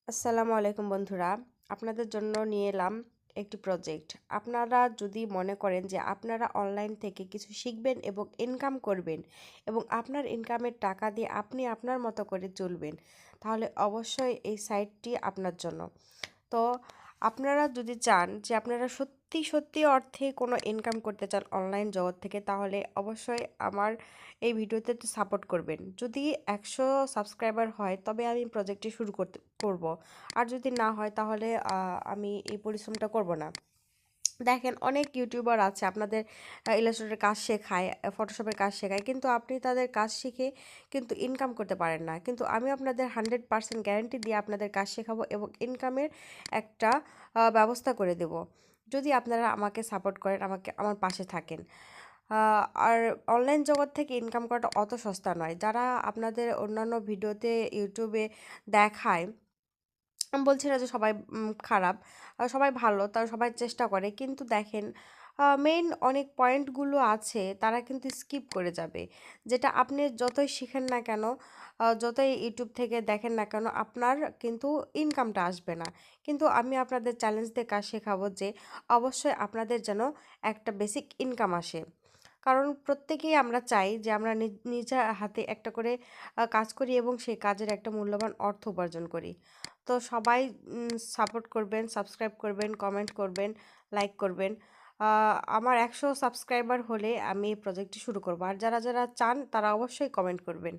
আসসালামু আলাইকুম বন্ধুরা, আপনাদের জন্য নিয়ে এলাম একটি প্রজেক্ট। আপনারা যদি মনে করেন যে আপনারা অনলাইন থেকে কিছু শিখবেন এবং ইনকাম করবেন এবং আপনার ইনকামের টাকা দিয়ে আপনি আপনার মতো করে চলবেন, তাহলে অবশ্যই এই সাইটটি আপনার জন্য। তো আপনারা যদি চান যে আপনারা সত্যি সত্যি অর্থে কোনো ইনকাম করতে চান অনলাইন জগৎ থেকে, তাহলে অবশ্যই আমার এই ভিডিওতে সাপোর্ট করবেন। যদি 100 সাবস্ক্রাইবার হয় তবে আমি প্রজেক্টটি শুরু করব। আর যদি না হয় তাহলে আমি এই পরিশ্রমটা করব না। দেখেন, অনেক ইউটিউবার আছে আপনাদের ইলাস্ট্রেটরের কাজ শেখায়, ফটোশপের কাজ শেখায়, কিন্তু আপনি তাদের কাজ শিখে কিন্তু ইনকাম করতে পারেন না। কিন্তু আমি আপনাদের 100% গ্যারান্টি দিয়ে আপনাদের কাজ শেখাবো এবং ইনকামের একটা ব্যবস্থা করে দেব, যদি আপনারা আমাকে সাপোর্ট করেন, আমার পাশে থাকেন। আর অনলাইন জগৎ থেকে ইনকাম করাটা অত সস্তা নয়। যারা আপনাদের অন্যান্য ভিডিওতে ইউটিউবে দেখায়, আমি বলছি না যে সবাই খারাপ, সবাই ভালো, তারা সবাই চেষ্টা করে, কিন্তু দেখেন মেইন অনেক পয়েন্টগুলো আছে তারা কিন্তু স্কিপ করে যাবে, যেটা আপনি যতই শিখেন না কেন, যতই ইউটিউব থেকে দেখেন না কেন, আপনার কিন্তু ইনকামটা আসবে না। কিন্তু আমি আপনাদের চ্যালেঞ্জ দিয়ে কাজ শেখাবো যে অবশ্যই আপনাদের যেন একটা বেসিক ইনকাম আসে। কারণ প্রত্যেকেই আমরা চাই যে আমরা নিজের হাতে একটা করে কাজ করি এবং সেই কাজের একটা মূল্যবান অর্থ উপার্জন করি। তো সবাই সাপোর্ট করবেন, সাবস্ক্রাইব করবেন, কমেন্ট করবেন, লাইক করবেন। আমার 100 সাবস্ক্রাইবার হলে আমি এই প্রজেক্টটি শুরু করব। আর যারা যারা চান তারা অবশ্যই কমেন্ট করবেন।